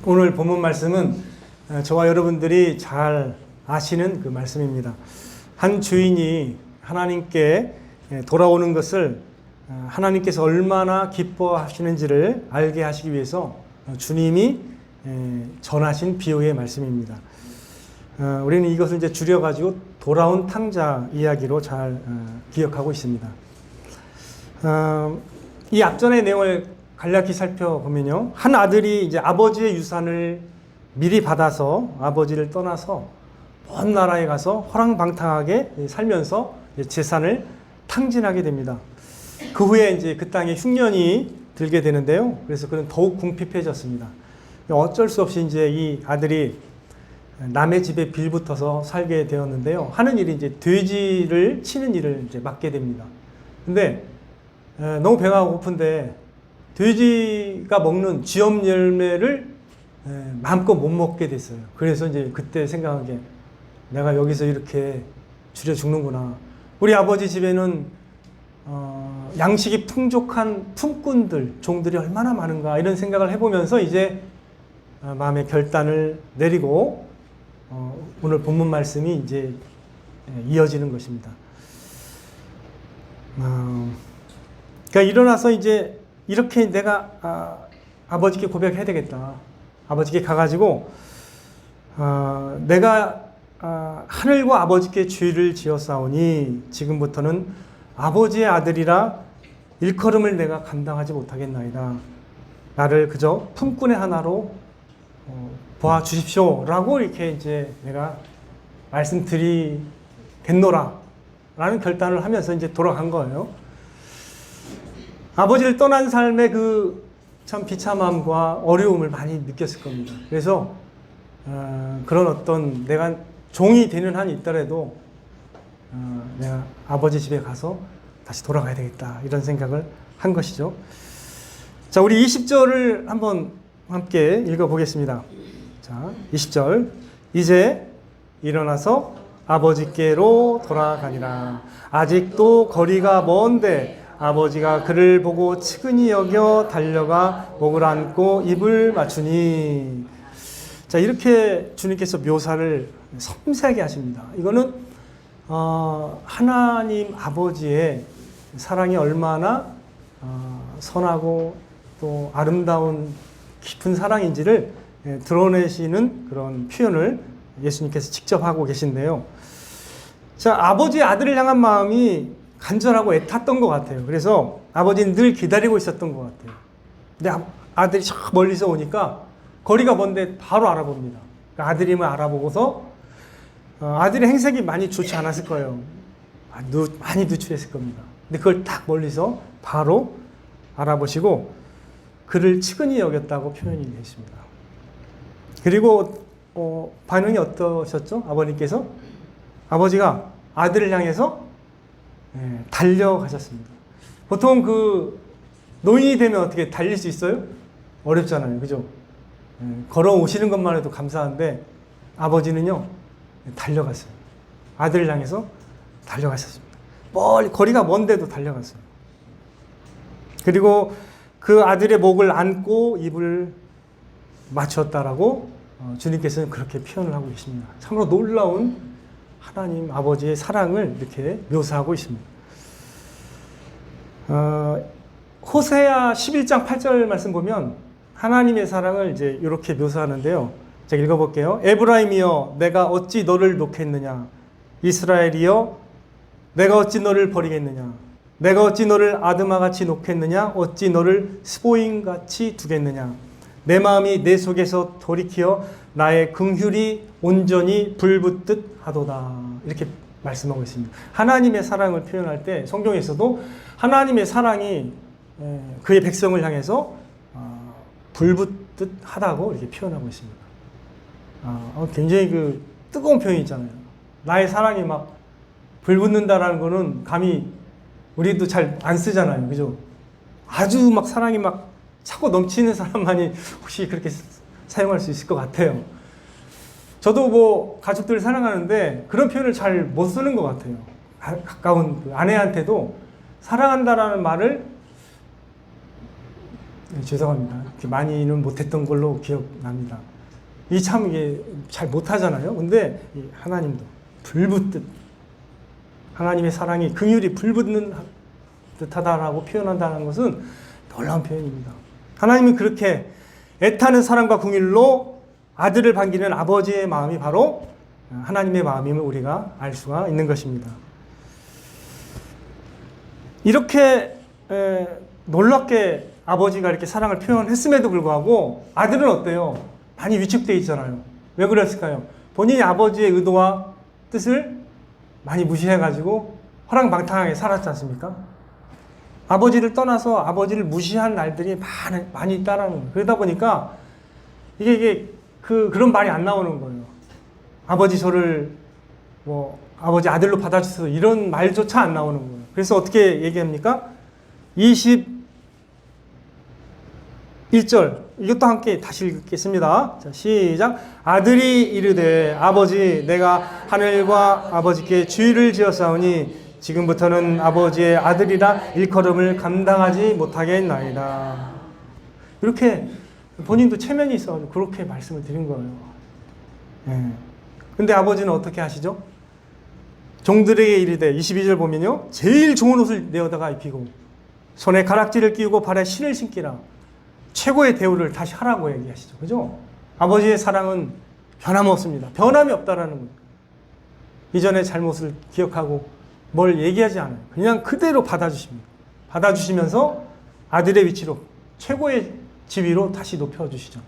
오늘 본문 말씀은 저와 여러분들이 잘 아시는 그 말씀입니다. 한 주인이 하나님께 돌아오는 것을 하나님께서 얼마나 기뻐하시는지를 알게 하시기 위해서 주님이 전하신 비유의 말씀입니다. 우리는 이것을 이제 줄여가지고 돌아온 탕자 이야기로 잘 기억하고 있습니다. 이 앞전의 내용을 간략히 살펴보면요. 한 아들이 이제 아버지의 유산을 미리 받아서 아버지를 떠나서 먼 나라에 가서 허랑방탕하게 살면서 재산을 탕진하게 됩니다. 그 후에 이제 그 땅에 흉년이 들게 되는데요. 그래서 그는 더욱 궁핍해졌습니다. 어쩔 수 없이 이제 이 아들이 남의 집에 빌붙어서 살게 되었는데요. 하는 일이 이제 돼지를 치는 일을 이제 맡게 됩니다. 근데 너무 배가 고픈데 돼지가 먹는 쥐엄 열매를 마음껏 못 먹게 됐어요. 그래서 이제 그때 생각한 게 내가 여기서 이렇게 줄여 죽는구나. 우리 아버지 집에는 양식이 풍족한 품꾼들, 종들이 얼마나 많은가 이런 생각을 해보면서 이제 마음의 결단을 내리고 오늘 본문 말씀이 이제 이어지는 것입니다. 그러니까 일어나서 이제 이렇게 내가 아버지께 고백해야 되겠다. 아버지께 가가지고 내가 하늘과 아버지께 죄를 지었사오니 지금부터는 아버지의 아들이라 일컬음을 내가 감당하지 못하겠나이다. 나를 그저 품꾼의 하나로 보아 주십시오. 라고 이렇게 이제 내가 말씀드리겠노라. 라는 결단을 하면서 이제 돌아간 거예요. 아버지를 떠난 삶의 그 참 비참함과 어려움을 많이 느꼈을 겁니다. 그래서 그런 어떤 내가 종이 되는 한이 있더라도 내가 아버지 집에 가서 다시 돌아가야 되겠다 이런 생각을 한 것이죠. 자, 우리 20절을 한번 함께 읽어보겠습니다. 자, 20절. 이제 일어나서 아버지께로 돌아가니라. 아직도 거리가 먼데 아버지가 그를 보고 측은히 여겨 달려가 목을 안고 입을 맞추니. 자, 이렇게 주님께서 묘사를 섬세하게 하십니다. 이거는 하나님 아버지의 사랑이 얼마나 선하고 또 아름다운 깊은 사랑인지를 드러내시는 그런 표현을 예수님께서 직접 하고 계신데요. 자, 아버지의 아들을 향한 마음이 간절하고 애탔던 것 같아요. 그래서 아버지는 늘 기다리고 있었던 것 같아요. 근데 아들이 저 멀리서 오니까 거리가 먼데 바로 알아봅니다. 그러니까 아들임을 알아보고서 아들의 행색이 많이 좋지 않았을 거예요. 많이 누추했을 겁니다. 근데 그걸 딱 멀리서 바로 알아보시고 그를 측은히 여겼다고 표현이 되십니다. 그리고 반응이 어떠셨죠? 아버님께서? 아버지가 아들을 향해서 달려가셨습니다. 보통 그 노인이 되면 어떻게 달릴 수 있어요? 어렵잖아요. 그죠? 걸어오시는 것만 해도 감사한데 아버지는요 달려갔어요. 아들을 향해서 달려가셨습니다. 멀리 거리가 먼데도 달려갔어요. 그리고 그 아들의 목을 안고 입을 맞췄다라고 주님께서는 그렇게 표현을 하고 계십니다. 참으로 놀라운 하나님 아버지의 사랑을 이렇게 묘사하고 있습니다. 호세아 11장 8절 말씀 보면 하나님의 사랑을 이제 이렇게 묘사하는데요. 제가 읽어볼게요. 에브라임이여 내가 어찌 너를 놓겠느냐. 이스라엘이여 내가 어찌 너를 버리겠느냐. 내가 어찌 너를 아드마같이 놓겠느냐. 어찌 너를 스보임같이 두겠느냐. 내 마음이 내 속에서 돌이키어 나의 긍휼이 온전히 불붙듯 하도다. 이렇게 말씀하고 있습니다. 하나님의 사랑을 표현할 때 성경에서도 하나님의 사랑이 그의 백성을 향해서 불붙듯 하다고 이렇게 표현하고 있습니다. 굉장히 그 뜨거운 표현이 있잖아요. 나의 사랑이 막 불붙는다라는 거는 감히 우리도 잘 안 쓰잖아요. 그죠? 아주 막 사랑이 막 차고 넘치는 사람만이 혹시 그렇게 사용할 수 있을 것 같아요. 저도 뭐 가족들을 사랑하는데 그런 표현을 잘 못 쓰는 것 같아요. 가까운 그 아내한테도 사랑한다라는 말을 죄송합니다. 이렇게 많이는 못했던 걸로 기억납니다. 이 참 이게 잘 못하잖아요. 근데 이 하나님도 불붙듯 하나님의 사랑이 긍휼이 불붙는 듯하다라고 표현한다는 것은 놀라운 표현입니다. 하나님은 그렇게 애타는 사랑과 긍휼로 아들을 반기는 아버지의 마음이 바로 하나님의 마음임을 우리가 알 수가 있는 것입니다. 이렇게 놀랍게 아버지가 이렇게 사랑을 표현했음에도 불구하고 아들은 어때요? 많이 위축되어 있잖아요. 왜 그랬을까요? 본인이 아버지의 의도와 뜻을 많이 무시해가지고 허랑방탕하게 살았지 않습니까? 아버지를 떠나서 아버지를 무시한 날들이 많이 있다라는 거예요. 그러다 보니까 그런 말이 안 나오는 거예요. 아버지 저를 아버지 아들로 받아주셔서 이런 말조차 안 나오는 거예요. 그래서 어떻게 얘기합니까? 21절 이것도 함께 다시 읽겠습니다. 자, 시작. 아들이 이르되 아버지 내가 하늘과 아버지께 주의를 지었사오니 지금부터는 아버지의 아들이라 일컬음을 감당하지 못하겠나이다. 이렇게 본인도 체면이 있어서 그렇게 말씀을 드린 거예요. 근데 아버지는 어떻게 하시죠? 종들에게 이르되 22절 보면요. 제일 좋은 옷을 내어다가 입히고 손에 가락지를 끼우고 발에 신을 신기라. 최고의 대우를 다시 하라고 얘기하시죠. 그죠? 아버지의 사랑은 변함없습니다. 변함이 없다라는 거예요. 이전의 잘못을 기억하고 뭘 얘기하지 않아요. 그냥 그대로 받아주십니다. 받아주시면서 아들의 위치로 최고의 지위로 다시 높여주시죠.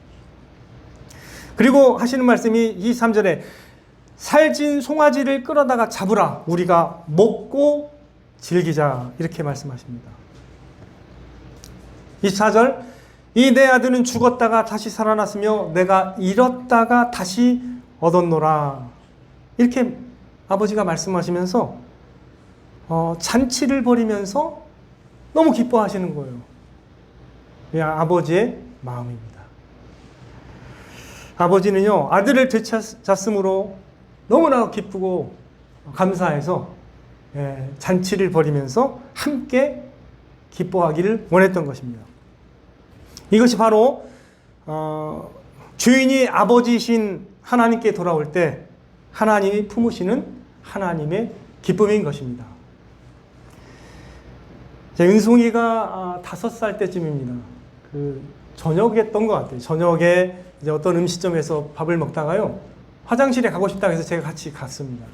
그리고 하시는 말씀이 23절에 살찐 송아지를 끌어다가 잡으라. 우리가 먹고 즐기자. 이렇게 말씀하십니다. 24절 이 내 아들은 죽었다가 다시 살아났으며 내가 잃었다가 다시 얻었노라. 이렇게 아버지가 말씀하시면서 잔치를 벌이면서 너무 기뻐하시는 거예요. 그냥 아버지의 마음입니다. 아버지는요 아들을 되찾았으므로 너무나 기쁘고 감사해서 잔치를 벌이면서 함께 기뻐하기를 원했던 것입니다. 이것이 바로 주인이 아버지이신 하나님께 돌아올 때 하나님이 품으시는 하나님의 기쁨인 것입니다. 제 은송이가 5살 때쯤입니다. 저녁이었던 것 같아요. 저녁에 이제 어떤 음식점에서 밥을 먹다가요 화장실에 가고 싶다고 해서 제가 같이 갔습니다.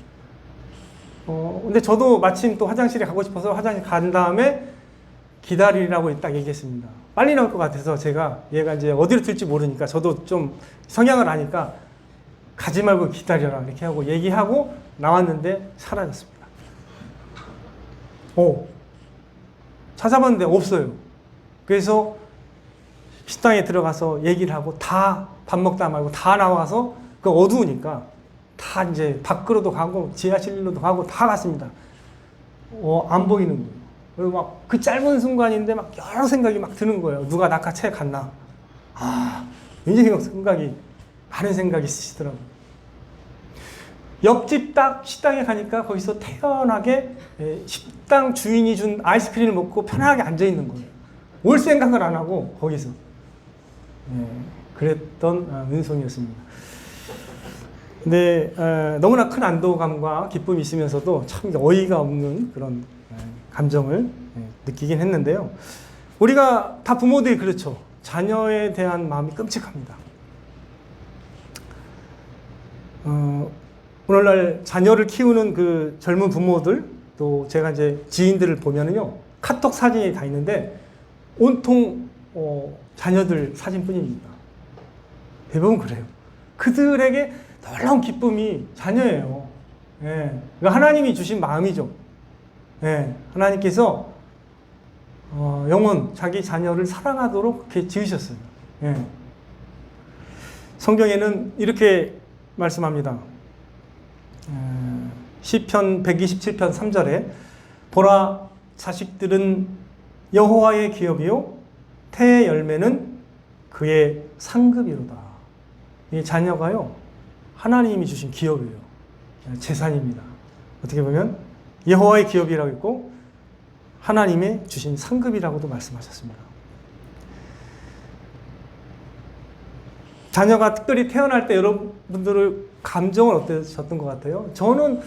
근데 저도 마침 또 화장실에 가고 싶어서 화장실 간 다음에 기다리라고 딱 얘기했습니다. 빨리 나올 것 같아서 제가 얘가 이제 어디로 튈지 모르니까 저도 좀 성향을 아니까 가지 말고 기다려라 이렇게 하고 얘기하고 나왔는데 사라졌습니다. 찾아봤는데 없어요. 그래서 식당에 들어가서 얘기를 하고 다 밥 먹다 말고 다 나와서 어두우니까 다 이제 밖으로도 가고 지하실로도 가고 다 갔습니다. 안 보이는 거예요. 그리고 막 그 짧은 순간인데 막 여러 생각이 막 드는 거예요. 누가 낙하채 갔나? 굉장히 생각이 많은 생각이 있으시더라고요. 옆집 딱 식당에 가니까 거기서 태연하게 식당 주인이 준 아이스크림을 먹고 편하게 앉아 있는 거예요. 올 생각을 안 하고 거기서 그랬던 은송이었습니다. 근데 너무나 큰 안도감과 기쁨이 있으면서도 참 어이가 없는 그런 감정을 느끼긴 했는데요. 우리가 다 부모들이 그렇죠. 자녀에 대한 마음이 끔찍합니다. 오늘날 자녀를 키우는 그 젊은 부모들, 또 제가 이제 지인들을 보면은요, 카톡 사진이 다 있는데 온통 자녀들 사진뿐입니다. 대부분 그래요. 그들에게 놀라운 기쁨이 자녀예요. 하나님이 주신 마음이죠. 하나님께서 영원 자기 자녀를 사랑하도록 그렇게 지으셨어요. 성경에는 이렇게 말씀합니다. 시편 127편 3절에 보라 자식들은 여호와의 기업이요 태의 열매는 그의 상급이로다. 이 자녀가요 하나님이 주신 기업이에요. 재산입니다. 어떻게 보면 여호와의 기업이라고 했고 하나님의 주신 상급이라고도 말씀하셨습니다. 자녀가 특별히 태어날 때 여러분들의 감정은 어떠셨던 것 같아요? 저는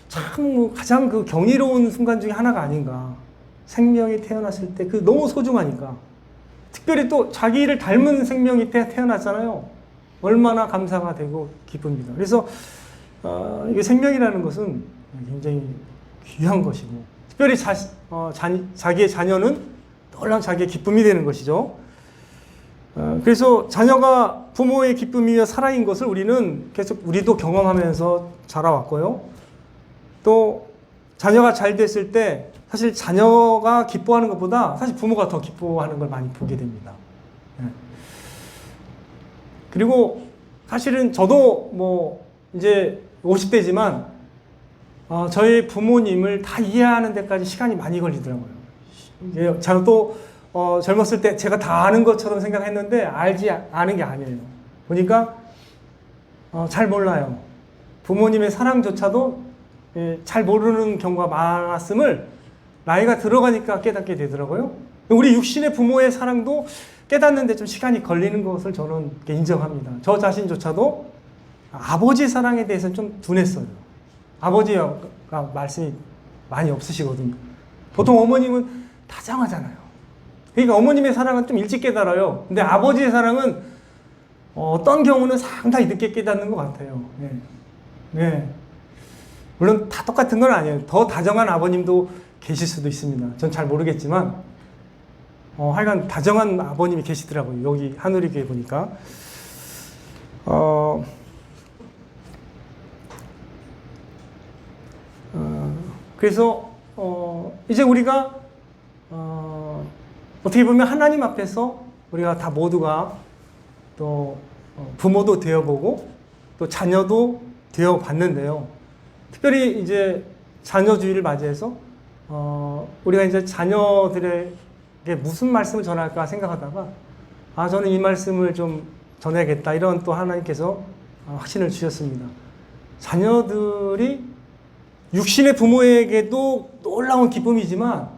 참 가장 그 경이로운 순간 중에 하나가 아닌가. 생명이 태어났을 때 그 너무 소중하니까. 특별히 또 자기를 닮은 생명이 태어났잖아요. 얼마나 감사가 되고 기쁩니다. 그래서 이게 생명이라는 것은 굉장히 귀한 것이고, 특별히 자기의 자녀는 놀라운 자기의 기쁨이 되는 것이죠. 그래서 자녀가 부모의 기쁨이며 사랑인 것을 우리는 계속 우리도 경험하면서 자라왔고요. 또 자녀가 잘 됐을 때 사실 자녀가 기뻐하는 것보다 사실 부모가 더 기뻐하는 걸 많이 보게 됩니다. 그리고 사실은 저도 뭐 이제 50대지만 저희 부모님을 다 이해하는 데까지 시간이 많이 걸리더라고요. 저도 젊었을 때 제가 다 아는 것처럼 생각했는데 아는 게 아니에요. 보니까 잘 몰라요. 부모님의 사랑조차도 잘 모르는 경우가 많았음을 나이가 들어가니까 깨닫게 되더라고요. 우리 육신의 부모의 사랑도 깨닫는데 좀 시간이 걸리는 것을 저는 인정합니다. 저 자신조차도 아버지 사랑에 대해서는 좀 둔했어요. 아버지가 말씀이 많이 없으시거든요. 보통 어머님은 다정하잖아요. 그러니까 어머님의 사랑은 좀 일찍 깨달아요. 근데 아버지의 사랑은 어떤 경우는 상당히 늦게 깨닫는 것 같아요. 네. 물론 다 똑같은 건 아니에요. 더 다정한 아버님도 계실 수도 있습니다. 전 잘 모르겠지만 하여간 다정한 아버님이 계시더라고요. 여기 하누리교회 보니까. 그래서 이제 우리가 어떻게 보면 하나님 앞에서 우리가 다 모두가 또 부모도 되어보고 또 자녀도 되어봤는데요. 특별히 이제 자녀주의를 맞이해서 우리가 이제 자녀들에게 무슨 말씀을 전할까 생각하다가 저는 이 말씀을 좀 전해야겠다, 이런 또 하나님께서 확신을 주셨습니다. 자녀들이 육신의 부모에게도 놀라운 기쁨이지만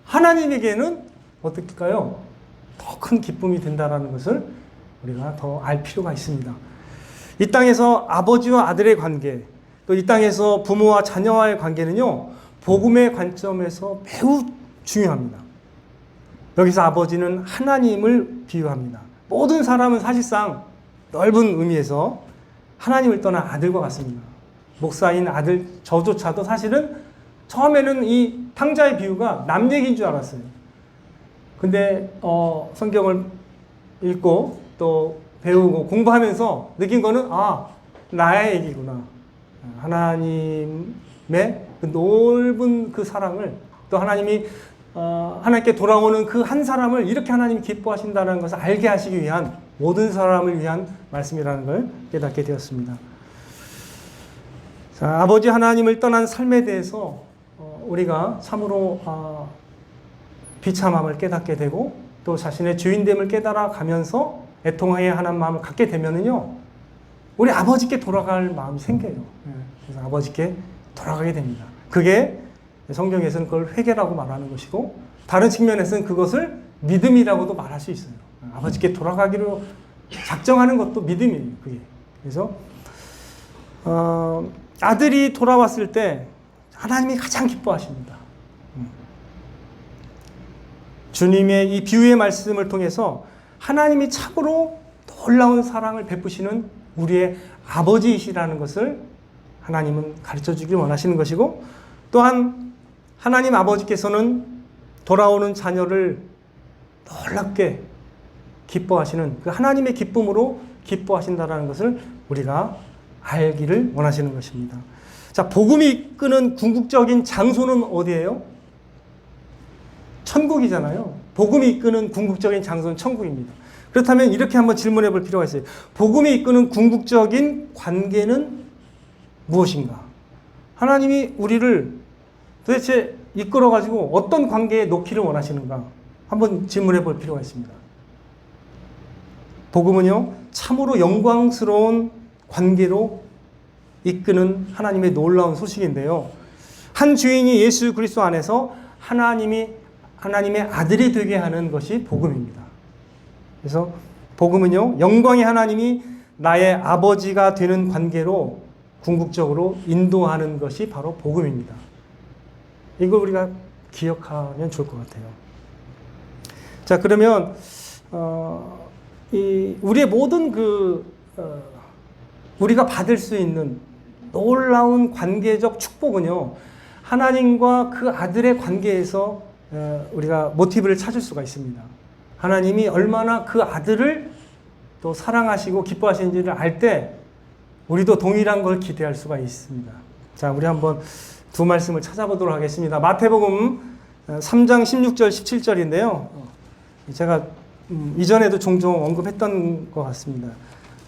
하나님에게는 어떨까요? 더 큰 기쁨이 된다는 것을 우리가 더 알 필요가 있습니다. 이 땅에서 아버지와 아들의 관계, 또 이 땅에서 부모와 자녀와의 관계는요, 복음의 관점에서 매우 중요합니다. 여기서 아버지는 하나님을 비유합니다. 모든 사람은 사실상 넓은 의미에서 하나님을 떠난 아들과 같습니다. 목사인 아들 저조차도 사실은 처음에는 이 탕자의 비유가 남 얘기인 줄 알았어요. 근데 성경을 읽고 또 배우고 공부하면서 느낀 거는 나의 얘기구나. 하나님의 그 넓은 그 사랑을, 또 하나님이 하나님께 돌아오는 그 한 사람을 이렇게 하나님이 기뻐하신다는 것을 알게 하시기 위한, 모든 사람을 위한 말씀이라는 걸 깨닫게 되었습니다. 자, 아버지 하나님을 떠난 삶에 대해서 우리가 참으로 비참함을 깨닫게 되고 또 자신의 주인됨을 깨달아 가면서 애통해야 하는 마음을 갖게 되면은요, 우리 아버지께 돌아갈 마음이 생겨요. 그래서 아버지께 돌아가게 됩니다. 그게 성경에서는 그걸 회개라고 말하는 것이고, 다른 측면에서는 그것을 믿음이라고도 말할 수 있어요. 아버지께 돌아가기로 작정하는 것도 믿음이에요. 그게. 그래서 아들이 돌아왔을 때 하나님이 가장 기뻐하십니다. 주님의 이 비유의 말씀을 통해서 하나님이 참으로 놀라운 사랑을 베푸시는 우리의 아버지이시라는 것을 하나님은 가르쳐 주길 원하시는 것이고, 또한 하나님 아버지께서는 돌아오는 자녀를 놀랍게 기뻐하시는 그 하나님의 기쁨으로 기뻐하신다는 것을 우리가 알기를 원하시는 것입니다. 자, 복음이 이끄는 궁극적인 장소는 어디예요? 천국이잖아요. 복음이 이끄는 궁극적인 장소는 천국입니다. 그렇다면 이렇게 한번 질문해 볼 필요가 있어요. 복음이 이끄는 궁극적인 관계는 무엇인가? 하나님이 우리를 도대체 이끌어가지고 어떤 관계에 놓기를 원하시는가? 한번 질문해 볼 필요가 있습니다. 복음은요, 참으로 영광스러운 관계로 이끄는 하나님의 놀라운 소식인데요. 한 주인이 예수 그리스도 안에서 하나님의 아들이 되게 하는 것이 복음입니다. 그래서 복음은요, 영광의 하나님이 나의 아버지가 되는 관계로 궁극적으로 인도하는 것이 바로 복음입니다. 이걸 우리가 기억하면 좋을 것 같아요. 자, 그러면 우리의 모든 우리가 받을 수 있는 놀라운 관계적 축복은요, 하나님과 그 아들의 관계에서 우리가 모티브를 찾을 수가 있습니다. 하나님이 얼마나 그 아들을 또 사랑하시고 기뻐하시는지를 알 때 우리도 동일한 걸 기대할 수가 있습니다. 자, 우리 한번 두 말씀을 찾아보도록 하겠습니다. 마태복음 3장 16절 17절인데요. 제가 이전에도 종종 언급했던 것 같습니다.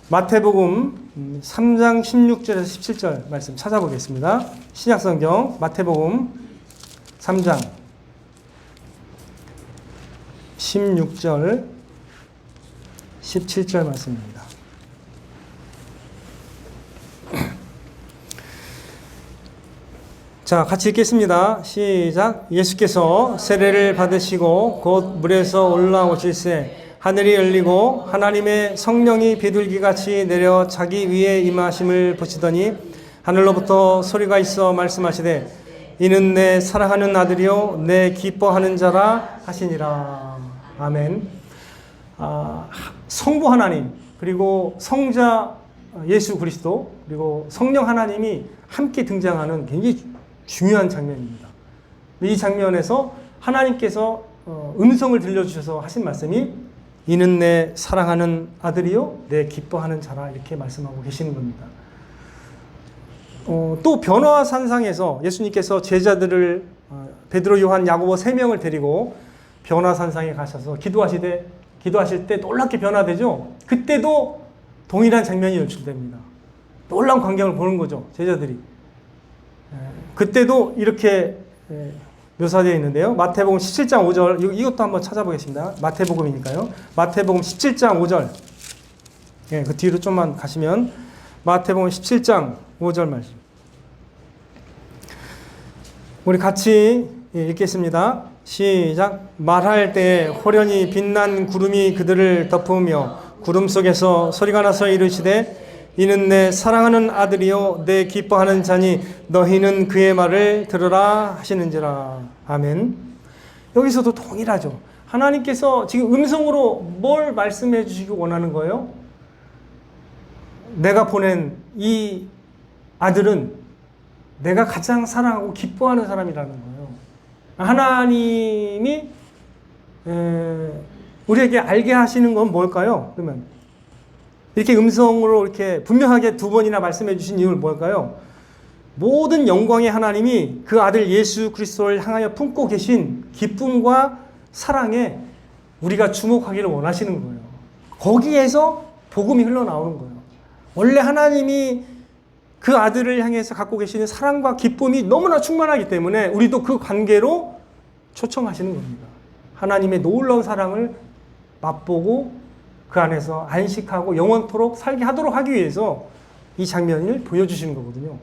마태복음 3장 16절에서 17절 말씀 찾아보겠습니다. 신약성경 마태복음 3장 16절 17절 말씀입니다. 자, 같이 읽겠습니다. 시작. 예수께서 세례를 받으시고 곧 물에서 올라오실새 하늘이 열리고 하나님의 성령이 비둘기같이 내려 자기 위에 임하심을 보시더니 하늘로부터 소리가 있어 말씀하시되 이는 내 사랑하는 아들이요 내 기뻐하는 자라 하시니라. 아멘. 성부 하나님, 그리고 성자 예수 그리스도, 그리고 성령 하나님이 함께 등장하는 굉장히 중요한 장면입니다. 이 장면에서 하나님께서 음성을 들려주셔서 하신 말씀이 이는 내 사랑하는 아들이요 내 기뻐하는 자라, 이렇게 말씀하고 계시는 겁니다. 또 변화산상에서 예수님께서 제자들을 베드로, 요한, 야고보 3명을 데리고 변화산상에 가셔서 기도하실 때 놀랍게 변화되죠. 그때도 동일한 장면이 연출됩니다. 놀라운 광경을 보는 거죠, 제자들이. 그때도 이렇게 묘사되어 있는데요. 마태복음 17장 5절, 이것도 한번 찾아보겠습니다. 마태복음이니까요. 마태복음 17장 5절. 그 뒤로 좀만 가시면 마태복음 17장 5절 말씀. 우리 같이 읽겠습니다. 시작. 말할 때 호련히 빛난 구름이 그들을 덮으며 구름 속에서 소리가 나서 이르시되 이는 내 사랑하는 아들이요 내 기뻐하는 자니 너희는 그의 말을 들으라 하시는지라. 아멘. 여기서도 동일하죠. 하나님께서 지금 음성으로 뭘 말씀해 주시기 원하는 거예요? 내가 보낸 이 아들은 내가 가장 사랑하고 기뻐하는 사람이라는 거예요. 하나님이 우리에게 알게 하시는 건 뭘까요? 그러면 이렇게 음성으로 이렇게 분명하게 2번이나 말씀해 주신 이유는 뭘까요? 모든 영광의 하나님이 그 아들 예수 그리스도를 향하여 품고 계신 기쁨과 사랑에 우리가 주목하기를 원하시는 거예요. 거기에서 복음이 흘러나오는 거예요. 원래 하나님이 그 아들을 향해서 갖고 계시는 사랑과 기쁨이 너무나 충만하기 때문에 우리도 그 관계로 초청하시는 겁니다. 하나님의 놀라운 사랑을 맛보고 그 안에서 안식하고 영원토록 살게 하도록 하기 위해서 이 장면을 보여주시는 거거든요.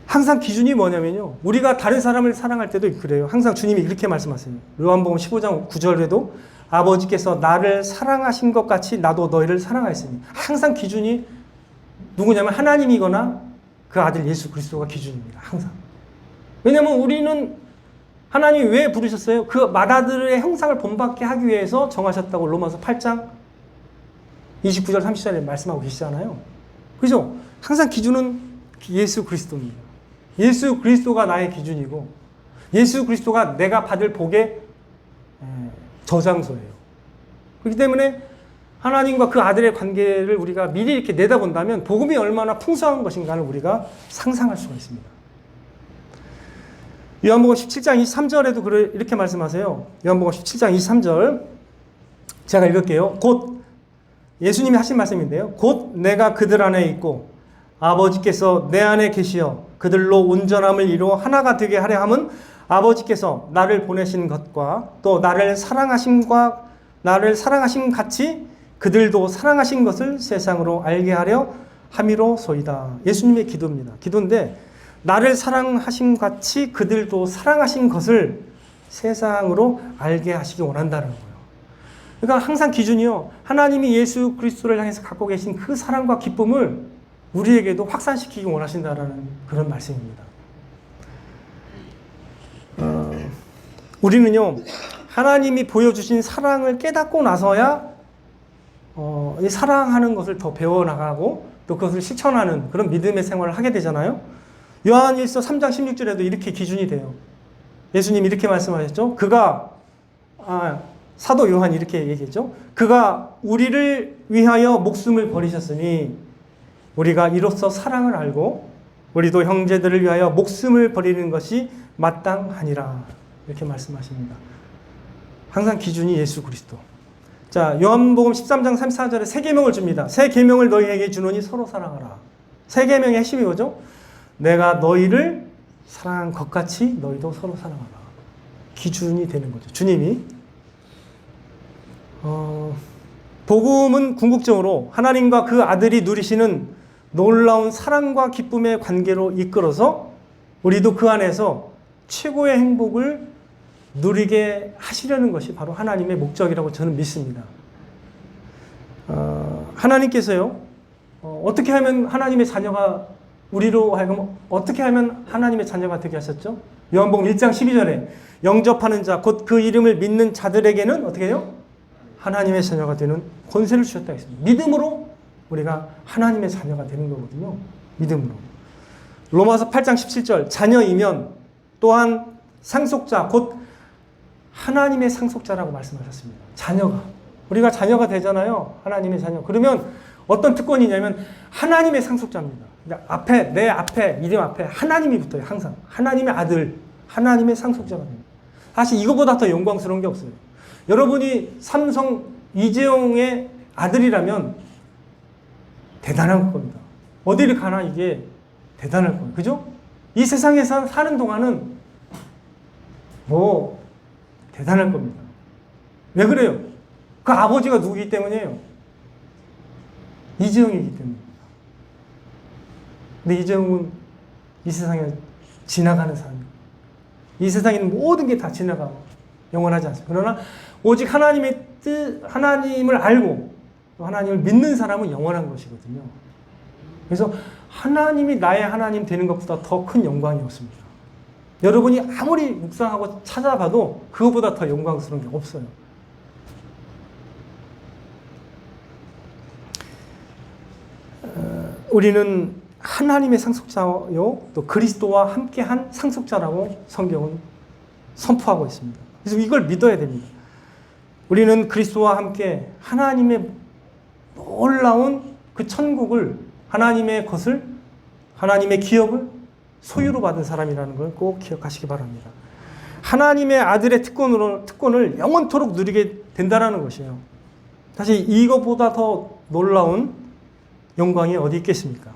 항상 기준이 뭐냐면요, 우리가 다른 사람을 사랑할 때도 그래요. 항상 주님이 이렇게 말씀하세요. 요한복음 15장 9절에도 아버지께서 나를 사랑하신 것 같이 나도 너희를 사랑하였으니. 항상 기준이 누구냐면 하나님이거나 그 아들 예수 그리스도가 기준입니다. 항상. 왜냐하면 우리는 하나님이 왜 부르셨어요? 그 맏아들의 형상을 본받게 하기 위해서 정하셨다고 로마서 8장 29절 30절에 말씀하고 계시잖아요. 그죠? 항상 기준은 예수 그리스도입니다. 예수 그리스도가 나의 기준이고 예수 그리스도가 내가 받을 복의 저장소예요. 그렇기 때문에 하나님과 그 아들의 관계를 우리가 미리 이렇게 내다본다면 복음이 얼마나 풍성한 것인가를 우리가 상상할 수가 있습니다. 요한복음 17장 23절에도 이렇게 말씀하세요. 요한복음 17장 23절 제가 읽을게요. 곧 예수님이 하신 말씀인데요. 곧 내가 그들 안에 있고 아버지께서 내 안에 계시어 그들로 온전함을 이루어 하나가 되게 하려 함은 아버지께서 나를 보내신 것과 또 나를 사랑하심 같이 그들도 사랑하신 것을 세상으로 알게 하려 함이로소이다. 예수님의 기도입니다. 기도인데 나를 사랑하심 같이 그들도 사랑하신 것을 세상으로 알게 하시기 원한다는 거예요. 그러니까 항상 기준이요. 하나님이 예수 그리스도를 향해서 갖고 계신 그 사랑과 기쁨을 우리에게도 확산시키기 원하신다라는 그런 말씀입니다. 우리는요, 하나님이 보여주신 사랑을 깨닫고 나서야 이 사랑하는 것을 더 배워나가고 또 그것을 실천하는 그런 믿음의 생활을 하게 되잖아요. 요한일서 3장 16절에도 이렇게 기준이 돼요. 예수님 이렇게 말씀하셨죠. 사도 요한이 이렇게 얘기했죠. 그가 우리를 위하여 목숨을 버리셨으니 우리가 이로써 사랑을 알고 우리도 형제들을 위하여 목숨을 버리는 것이 마땅하니라. 이렇게 말씀하십니다. 항상 기준이 예수 그리스도. 자, 요한복음 13장 34절에 새 계명을 줍니다. 새 계명을 너희에게 주노니 서로 사랑하라. 새 계명의 핵심이 뭐죠? 내가 너희를 사랑한 것 같이 너희도 서로 사랑하라. 기준이 되는 거죠. 주님이 복음은 궁극적으로 하나님과 그 아들이 누리시는 놀라운 사랑과 기쁨의 관계로 이끌어서 우리도 그 안에서 최고의 행복을 누리게 하시려는 것이 바로 하나님의 목적이라고 저는 믿습니다. 하나님께서요, 어떻게 하면 하나님의 자녀가 우리로 하여금 어떻게 하면 하나님의 자녀가 되게 하셨죠? 요한복음 1장 12절에 영접하는 자, 곧 그 이름을 믿는 자들에게는 어떻게 해요? 하나님의 자녀가 되는 권세를 주셨다 했습니다. 믿음으로 우리가 하나님의 자녀가 되는 거거든요. 믿음으로. 로마서 8장 17절 자녀이면 또한 상속자, 곧 하나님의 상속자라고 말씀하셨습니다. 자녀가. 우리가 자녀가 되잖아요. 하나님의 자녀. 그러면 어떤 특권이냐면 하나님의 상속자입니다. 그러니까 내 앞에, 이름 앞에 하나님이 붙어요. 항상. 하나님의 아들, 하나님의 상속자가 됩니다. 사실 이거보다 더 영광스러운 게 없어요. 여러분이 삼성 이재용의 아들이라면 대단한 겁니다. 어디를 가나 이게 대단할 거예요. 그죠? 이 세상에서 사는 동안은 뭐 대단할 겁니다. 왜 그래요? 그 아버지가 누구이기 때문이에요? 이재용이기 때문입니다. 근데 이재용은 이 세상에 지나가는 사람이에요. 이 세상에는 모든 게 다 지나가고 영원하지 않습니다. 그러나 오직 하나님의 하나님을 알고 하나님을 믿는 사람은 영원한 것이거든요. 그래서 하나님이 나의 하나님 되는 것보다 더 큰 영광이 없습니다. 여러분이 아무리 묵상하고 찾아봐도 그것보다 더 영광스러운 게 없어요. 우리는 하나님의 상속자요, 또 그리스도와 함께한 상속자라고 성경은 선포하고 있습니다. 그래서 이걸 믿어야 됩니다. 우리는 그리스도와 함께 하나님의 놀라운 그 천국을, 하나님의 것을, 하나님의 기업을 소유로 받은 사람이라는 걸 꼭 기억하시기 바랍니다. 하나님의 아들의 특권을 영원토록 누리게 된다는 것이에요. 사실 이것보다 더 놀라운 영광이 어디 있겠습니까?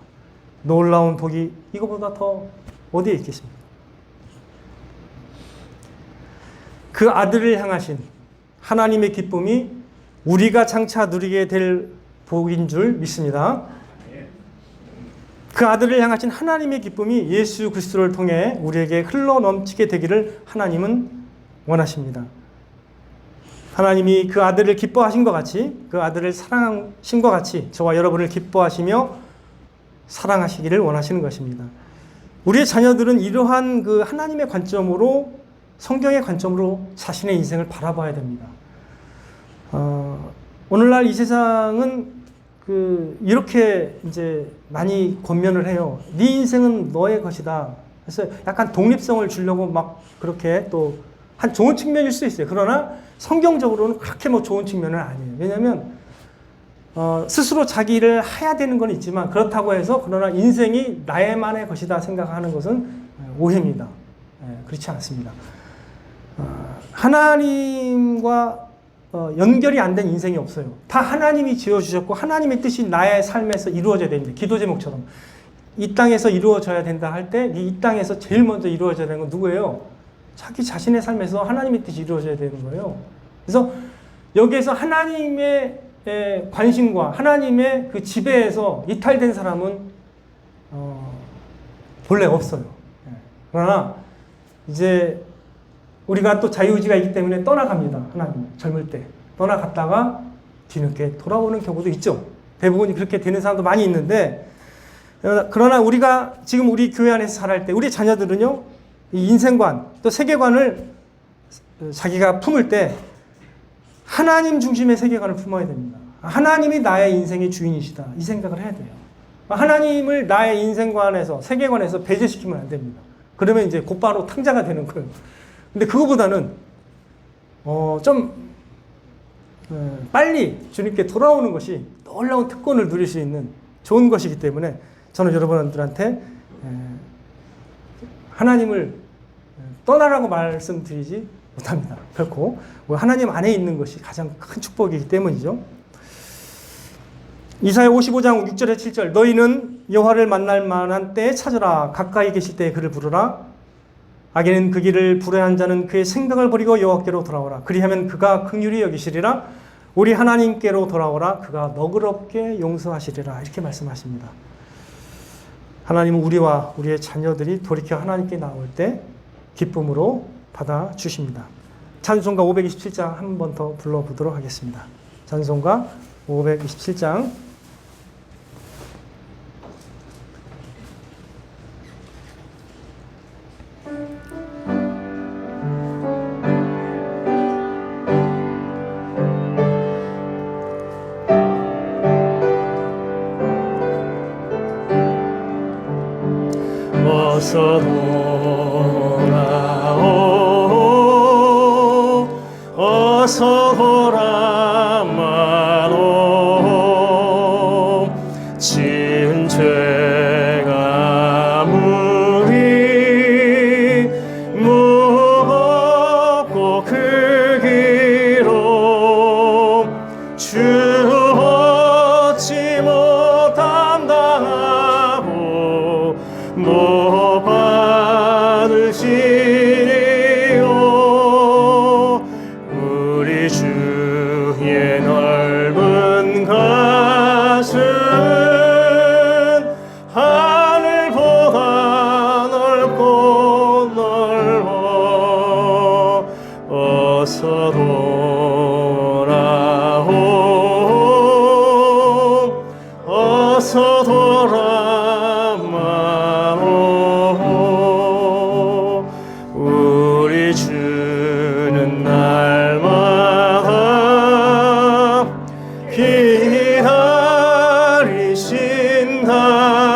놀라운 복이 이것보다 더 어디에 있겠습니까? 그 아들을 향하신 하나님의 기쁨이 우리가 장차 누리게 될 복인 줄 믿습니다. 그 아들을 향하신 하나님의 기쁨이 예수 그리스도를 통해 우리에게 흘러 넘치게 되기를 하나님은 원하십니다. 하나님이 그 아들을 기뻐하신 것 같이, 그 아들을 사랑하신 것 같이 저와 여러분을 기뻐하시며 사랑하시기를 원하시는 것입니다. 우리의 자녀들은 이러한 그 하나님의 관점으로, 성경의 관점으로 자신의 인생을 바라봐야 됩니다. 오늘날 이 세상은 이렇게 이제 많이 권면을 해요. 네 인생은 너의 것이다. 그래서 약간 독립성을 주려고 막 그렇게 또 한 좋은 측면일 수 있어요. 그러나 성경적으로는 그렇게 뭐 좋은 측면은 아니에요. 왜냐하면 스스로 자기 일을 해야 되는 건 있지만 그렇다고 해서 그러나 인생이 나의만의 것이다 생각하는 것은 오해입니다. 그렇지 않습니다. 하나님과 연결이 안 된 인생이 없어요. 다 하나님이 지어주셨고 하나님의 뜻이 나의 삶에서 이루어져야 됩니다. 기도 제목처럼 이 땅에서 이루어져야 된다 할 때 이 땅에서 제일 먼저 이루어져야 되는 건 누구예요? 자기 자신의 삶에서 하나님의 뜻이 이루어져야 되는 거예요. 그래서 여기에서 하나님의 관심과 하나님의 그 지배에서 이탈된 사람은 본래 없어요. 그러나 이제 우리가 또 자유의지가 있기 때문에 떠나갑니다. 하나님 젊을 때. 떠나갔다가 뒤늦게 돌아오는 경우도 있죠. 대부분 그렇게 되는 사람도 많이 있는데, 그러나 우리가 지금 우리 교회 안에서 살아갈 때 우리 자녀들은요, 이 인생관 또 세계관을 자기가 품을 때 하나님 중심의 세계관을 품어야 됩니다. 하나님이 나의 인생의 주인이시다, 이 생각을 해야 돼요. 하나님을 나의 인생관에서 세계관에서 배제시키면 안 됩니다. 그러면 이제 곧바로 탕자가 되는 거예요. 근데 그거보다는 좀 빨리 주님께 돌아오는 것이 놀라운 특권을 누릴 수 있는 좋은 것이기 때문에 저는 여러분들한테 하나님을 떠나라고 말씀드리지 못합니다. 결코 하나님 안에 있는 것이 가장 큰 축복이기 때문이죠. 이사야 55장 6절에 7절, 너희는 여호와를 만날 만한 때에 찾으라. 가까이 계실 때에 그를 부르라. 악인은 그 길을 불행한 자는 그의 생각을 버리고 여호와께로 돌아오라. 그리하면 그가 긍휼히 여기시리라. 우리 하나님께로 돌아오라. 그가 너그럽게 용서하시리라. 이렇게 말씀하십니다. 하나님은 우리와 우리의 자녀들이 돌이켜 하나님께 나올 때 기쁨으로 받아주십니다. 찬송가 527장 한 번 더 불러보도록 하겠습니다. 찬송가 527장. 어서 돌아오 어서 돌아마오 지은 죄가 무리 무겁고 크기로 주 얻지 못한다고 못 받으시리요. 우리 주의 넓은 가슴 하늘보다 넓고 넓어. 어서 돌아오 어서 돌아마오. 우리 주는 날마다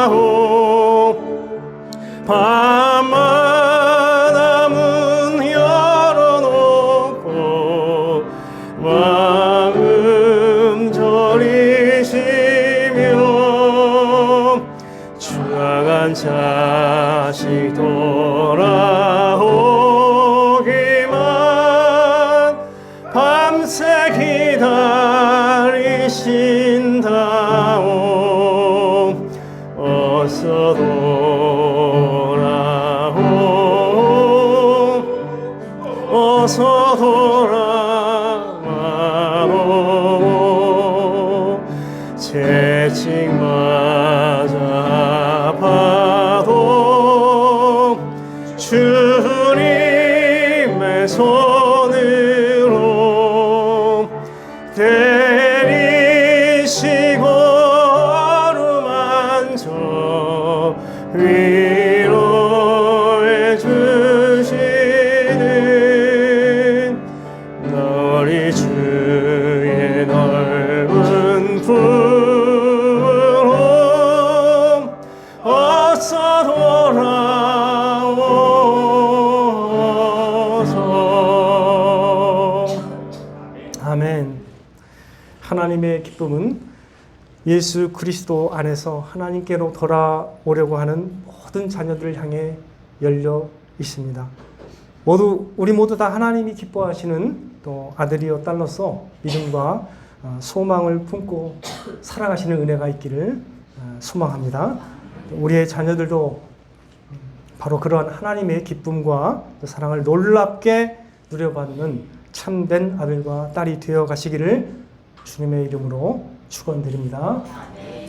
기다리신다오. 밤마다 문 열어놓고 마음 졸이시며 추악한 자식 돌아오기만 밤새 기다리신다오. 어서 돌아오 어서 돌아마오. 채찍맞아 봐도 주님의 손으로 때리시고 어루만져 위로해 주시는 너희 주의 넓은 품으로 어서 돌아오소서. 아멘. 하나님의 기쁨은 예수 그리스도 안에서 하나님께로 돌아오려고 하는 모든 자녀들을 향해 열려 있습니다. 우리 모두 다 하나님이 기뻐하시는 또 아들이요 딸로서 믿음과 소망을 품고 살아가시는 은혜가 있기를 소망합니다. 우리의 자녀들도 바로 그러한 하나님의 기쁨과 사랑을 놀랍게 누려받는 참된 아들과 딸이 되어 가시기를 주님의 이름으로 축원드립니다.